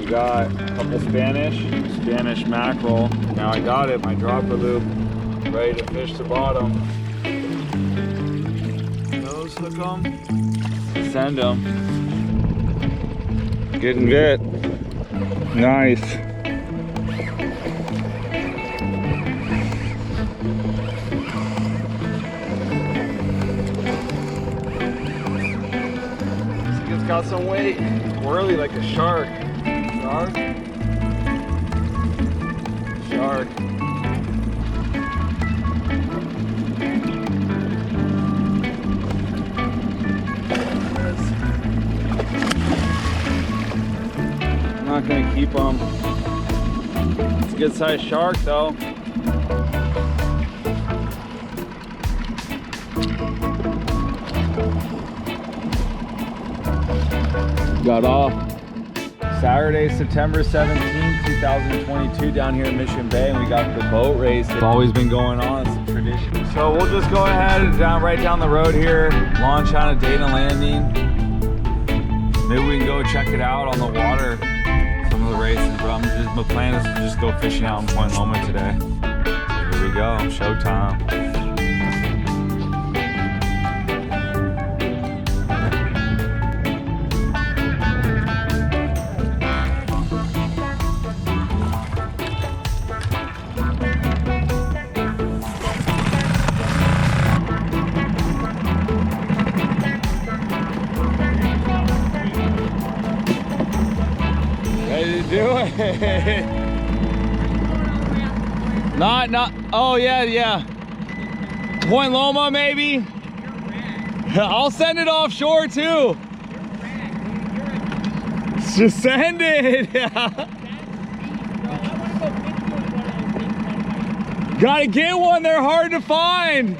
We got a couple Spanish mackerel. Now I got it, my dropper loop, ready to fish the bottom. Those hook them, send them. Getting bit. Nice. It's got some weight. Whirly like a shark. Shark. I'm not gonna keep them. It's a good sized shark though. Got off Saturday, September 17th, 2022 down here in Mission Bay, and we got the boat race. It's always been going on, it's a tradition. So we'll just go ahead and right down the road here, launch on a Dana landing. Maybe we can go check it out on the water, some of the races, but my plan is to just go fishing out in Point Loma today. So here we go, showtime. Do it. Not, oh yeah. Point Loma maybe? I'll send it offshore too. Just send it. Gotta get one, they're hard to find.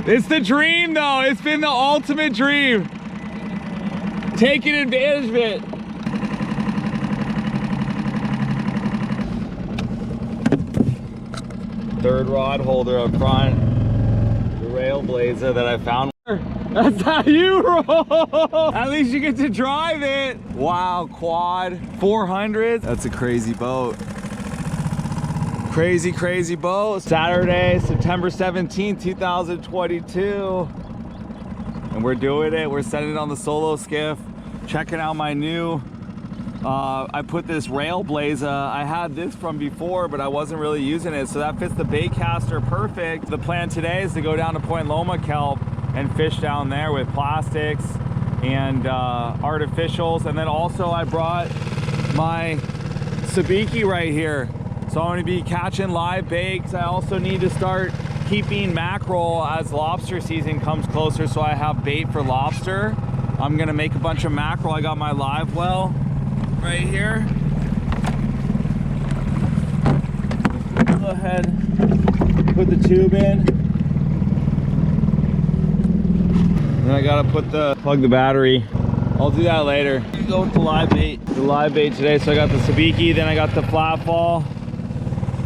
It's the dream though, it's been the ultimate dream. Taking advantage of it. Third rod holder up front, the rail blazer that I found. That's how you roll. At least you get to drive it. Wow, quad 400. That's a crazy boat. Crazy boat. Saturday, September 17th, 2022. And we're doing it. We're setting it on the solo skiff. Checking out my new I put this rail blazer. I had this from before, but I wasn't really using it, so that fits the bait caster perfect. The plan today is to go down to Point Loma Kelp and fish down there with plastics and artificials. And then also I brought my sabiki right here. So I'm gonna be catching live baits. I also need to start keeping mackerel as lobster season comes closer, so I have bait for lobster. I'm gonna make a bunch of mackerel. I got my live well right here. Go ahead, put the tube in. Then I gotta plug the battery. I'll do that later. Go with the live bait. The live bait today, so I got the sabiki, then I got the flat fall.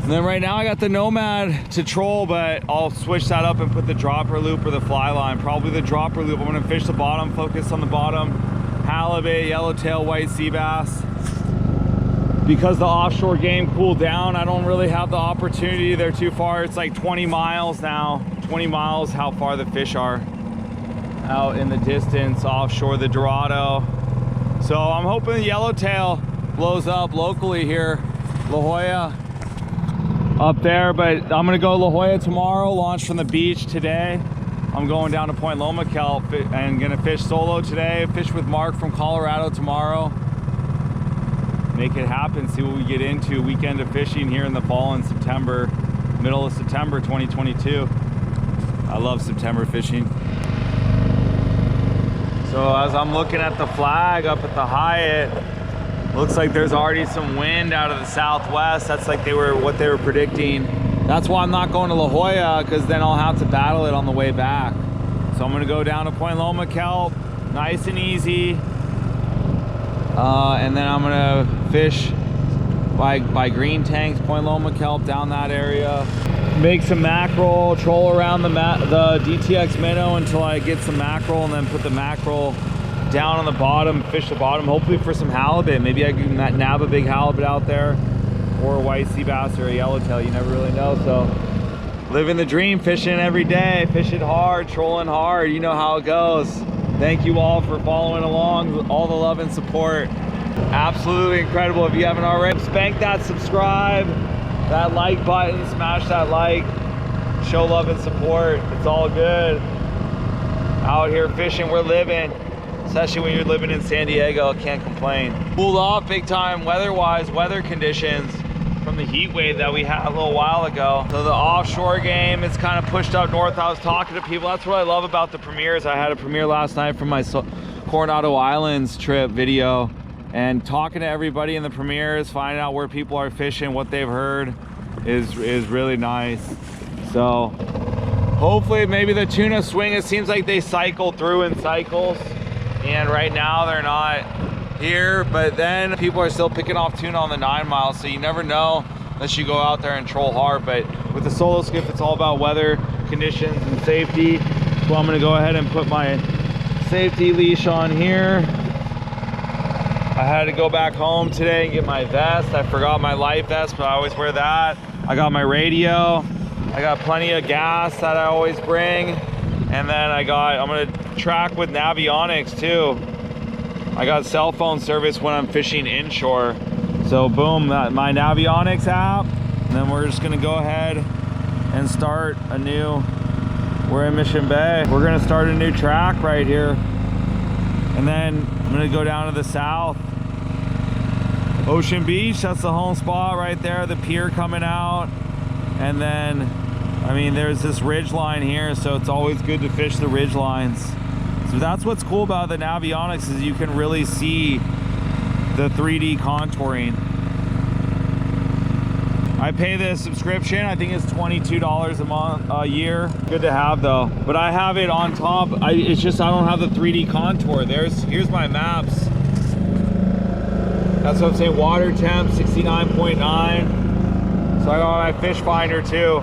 And then right now I got the Nomad to troll, but I'll switch that up and put the dropper loop or the fly line. Probably the dropper loop. I'm gonna fish the bottom, focus on the bottom. Halibut, yellowtail, white sea bass. Because the offshore game cooled down, I don't really have the opportunity. They're too far. It's like 20 miles now. 20 miles how far the fish are out in the distance offshore the Dorado. So I'm hoping the yellowtail blows up locally here. La Jolla up there, but I'm gonna go La Jolla tomorrow, launch from the beach today. I'm going down to Point Loma Kelp and gonna fish solo today, fish with Mark from Colorado tomorrow. Make it happen, see what we get into. Weekend of fishing here in the fall in September, middle of September 2022. I love September fishing. So as I'm looking at the flag up at the Hyatt, looks like there's already some wind out of the southwest. That's like what they were predicting. That's why I'm not going to La Jolla, because then I'll have to battle it on the way back. So I'm gonna go down to Point Loma Kelp, nice and easy. And then I'm gonna fish by Green Tanks, Point Loma Kelp, down that area. Make some mackerel, troll around the DTX minnow until I get some mackerel, and then put the mackerel down on the bottom, fish the bottom, hopefully for some halibut. Maybe I can nab a big halibut out there, or a white sea bass or a yellowtail. You never really know. So living the dream, fishing every day, fishing hard, trolling hard. You know how it goes. Thank you all for following along, all the love and support. Absolutely incredible. If you haven't already, spank that subscribe, that like button, smash that like, show love and support. It's all good. Out here fishing, we're living, especially when you're living in San Diego. Can't complain. Cooled off big time weather-wise, weather conditions from the heat wave that we had a little while ago. So the offshore game is kind of pushed up north. I was talking to people. That's what I love about the premieres. I had a premiere last night from my Coronado Islands trip video, and talking to everybody in the premieres, finding out where people are fishing, what they've heard is really nice. So hopefully maybe the tuna swing, it seems like they cycle through in cycles, and right now they're not here, but then people are still picking off tuna on the 9 mile, so you never know unless you go out there and troll hard. But with the solo skiff, it's all about weather conditions and safety. So I'm gonna go ahead and put my safety leash on here. I had to go back home today and get my vest. I forgot my life vest, but I always wear that. I got my radio. I got plenty of gas that I always bring. And then I'm gonna track with Navionics too. I got cell phone service when I'm fishing inshore. So boom, my Navionics app. And then we're just gonna go ahead and start a new, we're in Mission Bay. We're gonna start a new track right here. And then I'm gonna go down to the south. Ocean Beach, that's the home spot right there, the pier coming out. And then, I mean, there's this ridge line here, so it's always good to fish the ridge lines. So that's what's cool about the Navionics, is you can really see the 3D contouring. I pay the subscription, I think it's $22 a month, a year. Good to have though. But I have it on top, it's just I don't have the 3D contour. Here's my maps. That's what I'm saying, water temp 69.9. So I got my fish finder too.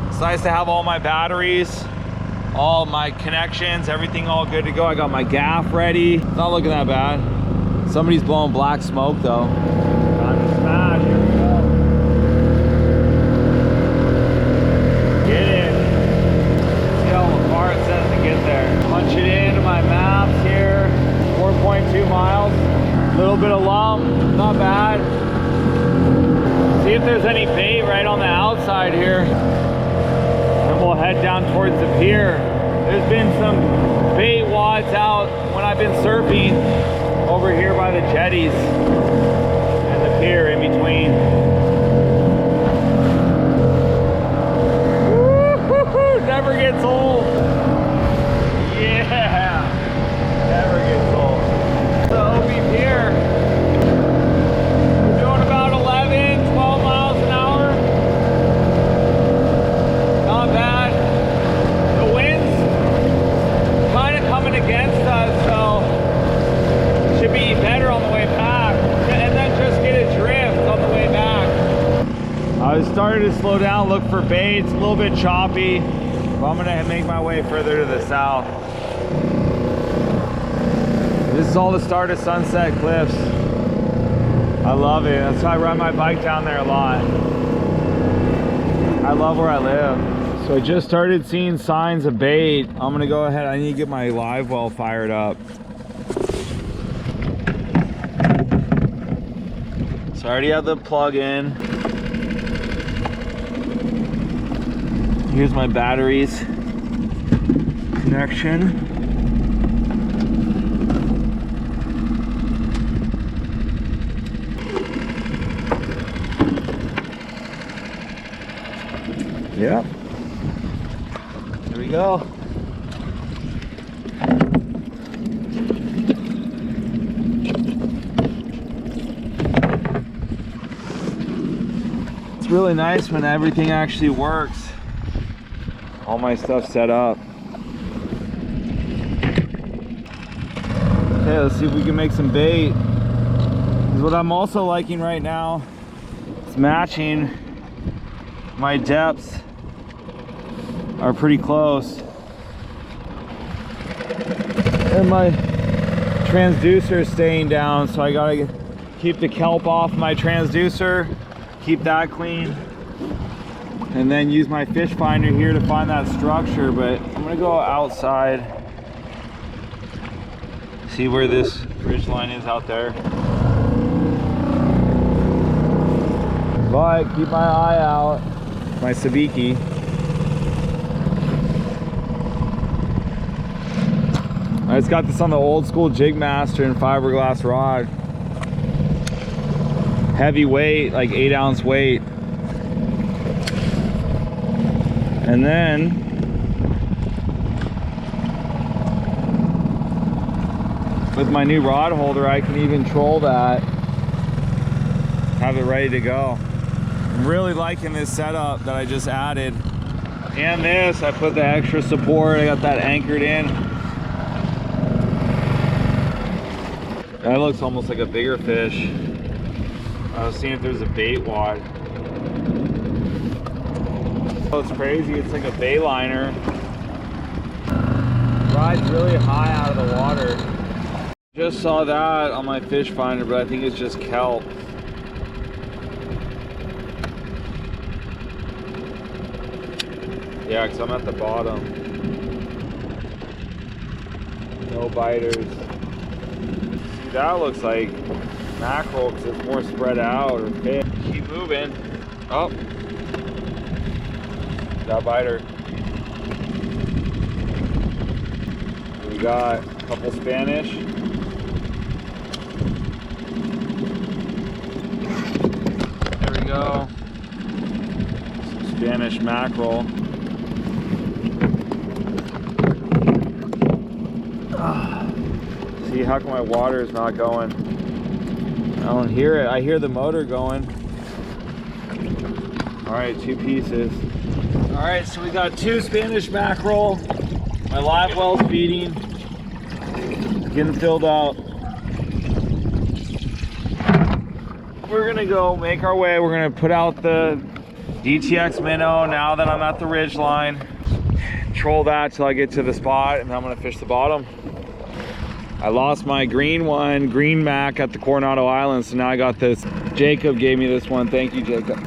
It's nice to have all my batteries, all my connections, everything all good to go. I got my gaff ready. It's not looking that bad. Somebody's blowing black smoke though. Time to smash, here we go. Get in. See how far it says to get there. Punch it into my maps here. 4.2 miles. A little bit of lump, not bad. See if there's any bait right on the outside here. Then we'll head down towards the pier. There's been some bait wads out when I've been surfing over here by the jetties and the pier in between. Woo-hoo-hoo, never gets old. Yeah, never gets old. The OB pier. We're doing about 11, 12 miles an hour. Not bad. The wind's kind of coming against us, so should be better on the way back, and then just get a drift on the way back. I was starting to slow down, look for baits. A little bit choppy, but I'm gonna make my way further to the south. This is all the start of Sunset Cliffs. I love it. That's why I ride my bike down there a lot. I love where I live. So I just started seeing signs of bait. I'm gonna go ahead, I need to get my live well fired up. So I already have the plug in. Here's my batteries connection. Yep. There we go. It's really nice when everything actually works. All my stuff set up. Okay, let's see if we can make some bait. Because what I'm also liking right now is matching. My depths are pretty close, and my transducer staying down, so I gotta keep the kelp off my transducer, keep that clean, and then use my fish finder here to find that structure. But I'm gonna go outside, see where this ridge line is out there. But keep my eye out, my sabiki. I just got this on the old school Jig Master and fiberglass rod. Heavy weight, like 8-ounce weight. And then with my new rod holder, I can even troll that, have it ready to go. I'm really liking this setup that I just added. And this, I put the extra support, I got that anchored in. That looks almost like a bigger fish. I was seeing if there's a bait wad. Oh, it's crazy, it's like a bay liner. Rides really high out of the water. Just saw that on my fish finder, but I think it's just kelp. Yeah, because I'm at the bottom. No biters. See, that looks like mackerel because it's more spread out, or fish. Keep moving. Oh. Got a biter. We got a couple Spanish. There we go. Some Spanish mackerel. See, how come my water is not going? I don't hear it. I hear the motor going. All right, 2 pieces. All right, so we got 2 Spanish mackerel. My live well's feeding. Getting filled up. We're gonna go make our way. We're gonna put out the DTX minnow now that I'm at the ridge line. Troll that till I get to the spot, and then I'm gonna fish the bottom. I lost my green one, green Mac, at the Coronado Islands, so now I got this. Jacob gave me this one. Thank you, Jacob.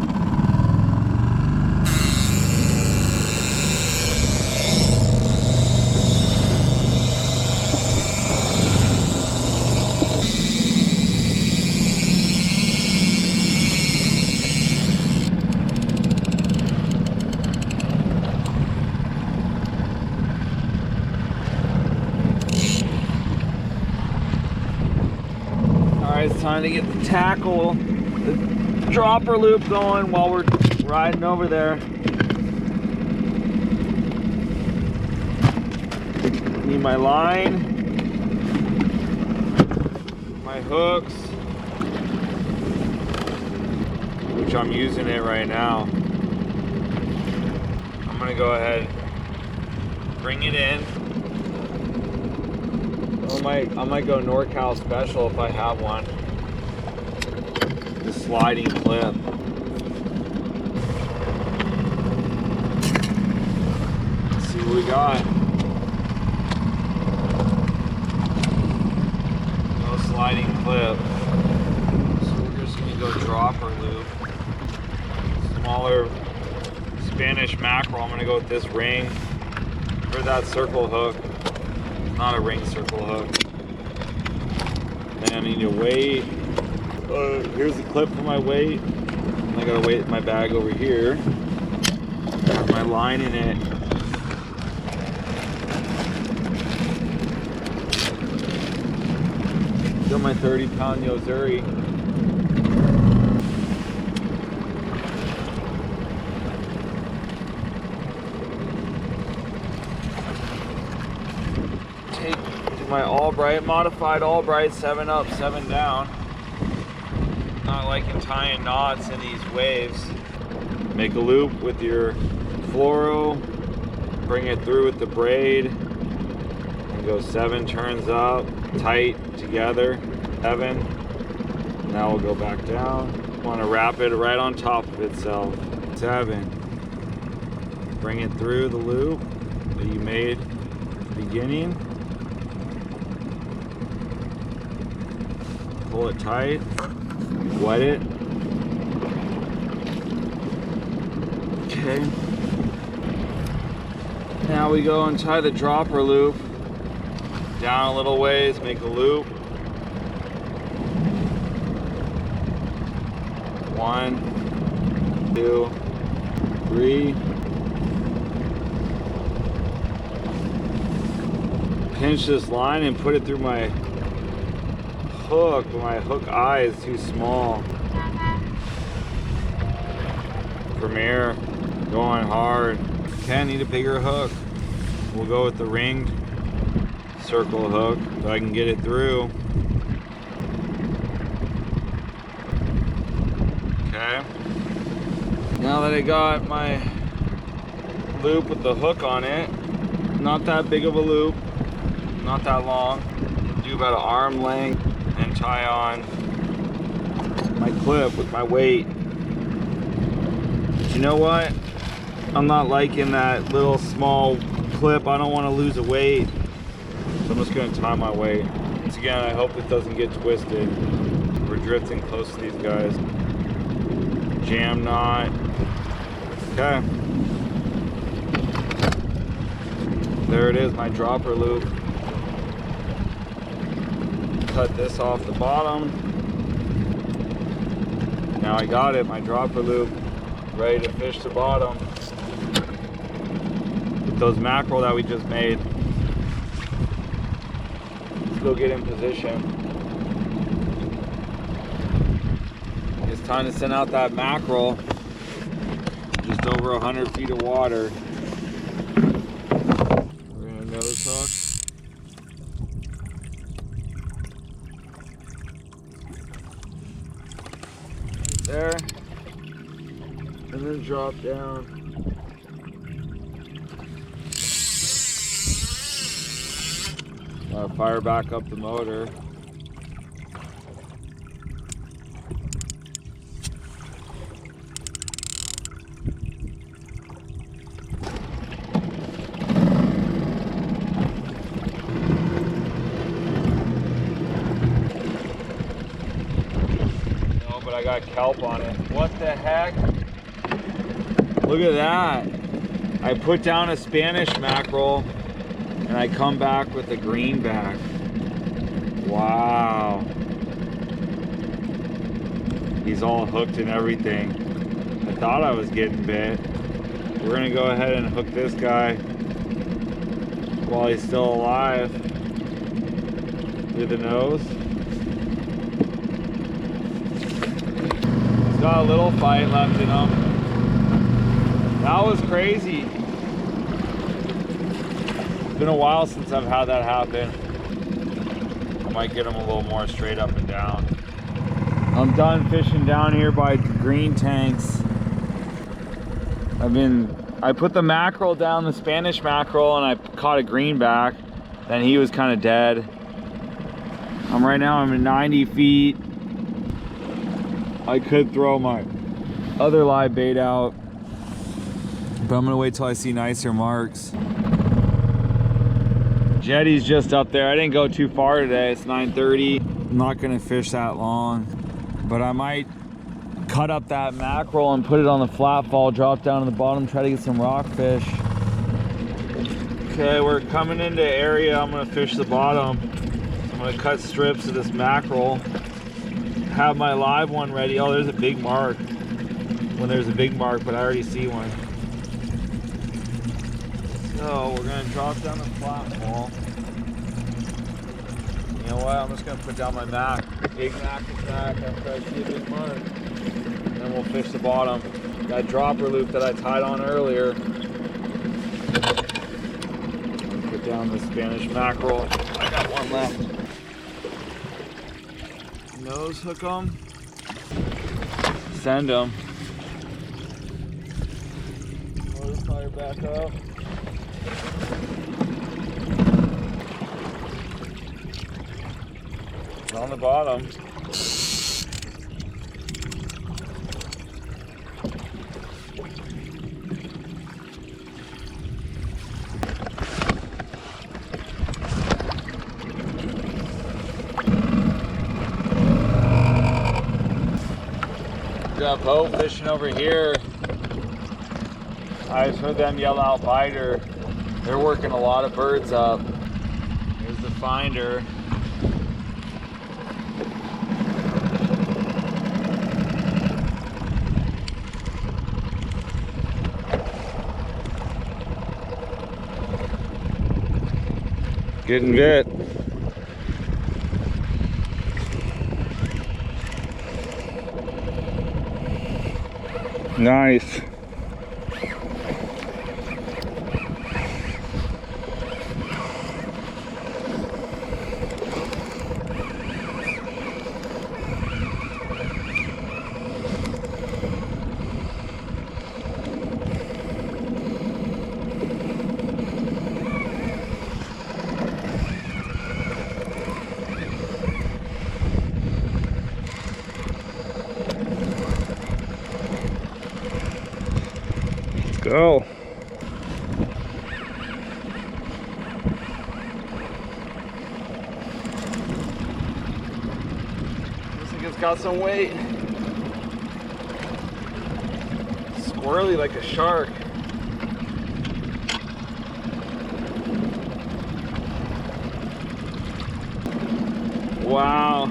It's time to get the tackle, the dropper loop going while we're riding over there. Need my line, my hooks, which I'm using it right now. I'm gonna go ahead, bring it in. I might go NorCal special if I have one. The sliding clip. Let's see what we got. No sliding clip. So we're just gonna go dropper loop. Smaller Spanish mackerel. I'm gonna go with this ring for that circle hook. Not a ring circle hook. Then I need to weight. Here's the clip for my weight. I gotta weight my bag over here. Have my line in it. Got my 30-pound Yozuri. My Albright, modified Albright, 7 up, 7 down. Not liking tying knots in these waves. Make a loop with your fluoro, bring it through with the braid, and go 7 turns up, tight together, 7. Now we'll go back down. Want to wrap it right on top of itself, 7. Bring it through the loop that you made at the beginning. pull it tight, wet it. Okay. Now we go and tie the dropper loop down a little ways, make a loop. 1, 2, 3. Pinch this line and put it through my hook, but my hook eye is too small. Premier, going hard. Okay, I need a bigger hook. We'll go with the ringed circle hook so I can get it through. Okay. Now that I got my loop with the hook on it, not that big of a loop, not that long, do about an arm length and tie on my clip with my weight. But you know what? I'm not liking that little small clip. I don't want to lose a weight, so I'm just going to tie my weight. Once again, I hope it doesn't get twisted. We're drifting close to these guys. Jam knot. Okay. There it is, my dropper loop. Cut this off the bottom. Now I got it, my dropper loop, ready to fish the bottom with those mackerel that we just made. Let's go get in position. It's time to send out that mackerel. Just over 100 feet of water. We're gonna nose hook. There, and then drop down. Fire back up the motor. But I got kelp on it. What the heck? Look at that. I put down a Spanish mackerel and I come back with a greenback. Wow. He's all hooked and everything. I thought I was getting bit. We're gonna go ahead and hook this guy while he's still alive through the nose. Got a little fight left in him. That was crazy. It's been a while since I've had that happen. I might get him a little more straight up and down. I'm done fishing down here by green tanks. I put the mackerel down, the Spanish mackerel, and I caught a greenback. Then he was kind of dead. Right now I'm at 90 feet. I could throw my other live bait out, but I'm gonna wait till I see nicer marks. Jetty's just up there. I didn't go too far today. It's 9:30. I'm not gonna fish that long, but I might cut up that mackerel and put it on the flat fall, drop down to the bottom, try to get some rockfish. Okay, we're coming into area. I'm gonna fish the bottom. I'm gonna cut strips of this mackerel. Have my live one ready. Oh, there's a big mark. When there's a big mark, but I already see one. So we're gonna drop down the flat fall. You know what? I'm just gonna put down my mac. Big mac attack after I see a big mark. And then we'll fish the bottom. That dropper loop that I tied on earlier. Put down the Spanish mackerel. I got one left. Nose hook them, send them. Motor fire back up. It's on the bottom. Got boat fishing over here. I just heard them yell out biter. They're working a lot of birds up. Here's the finder. Getting bit. Nice. Go. Looks like it's got some weight. Squirrely like a shark. Wow.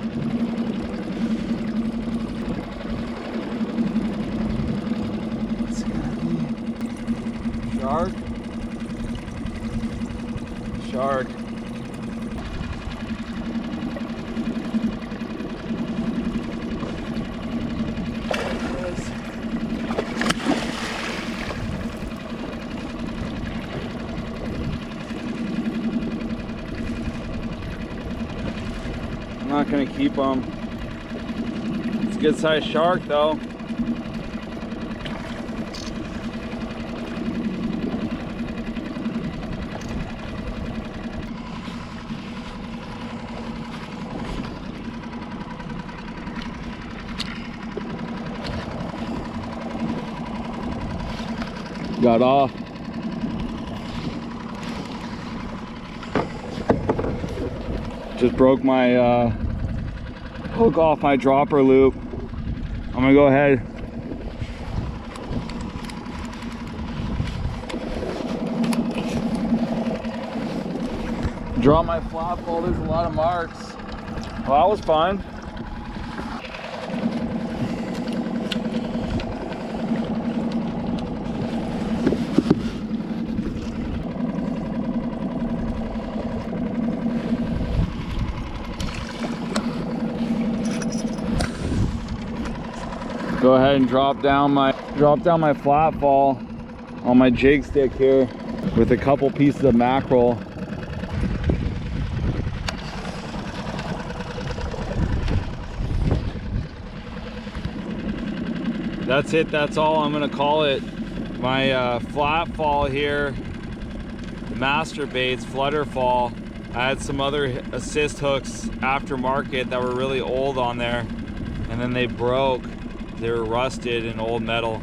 Shark. Shark. I'm not gonna keep them. It's a good sized shark though. Got off. Just broke my hook off my dropper loop. I'm gonna go ahead. Drop my flop ball. There's a lot of marks. Well, that was fun. Go ahead and drop down my flat fall on my jig stick here with a couple pieces of mackerel. That's it, that's all I'm gonna call it. My flat fall here, the master baits, flutter fall. I had some other assist hooks aftermarket that were really old on there, and then they broke. They were rusted and old metal.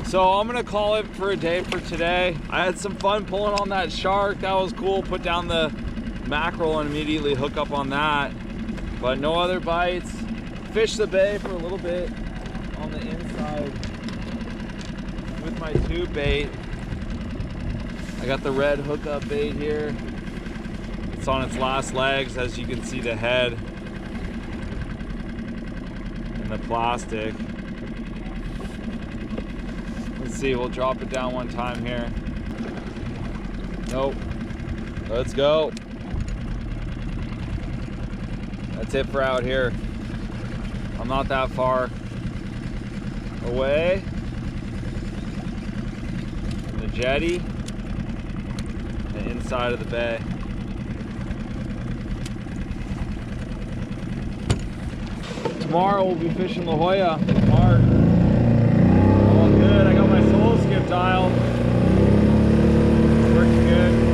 So I'm gonna call it for a day for today. I had some fun pulling on that shark. That was cool. Put down the mackerel and immediately hook up on that. But no other bites. Fished the bay for a little bit on the inside with my tube bait. I got the red hookup bait here. It's on its last legs, as you can see the head and the plastic. Let's see, we'll drop it down one time here. Nope. Let's go. That's it for out here. I'm not that far away from the jetty, the inside of the bay. Tomorrow we'll be fishing La Jolla Park. All good. I got my solo skip dialed. Working good.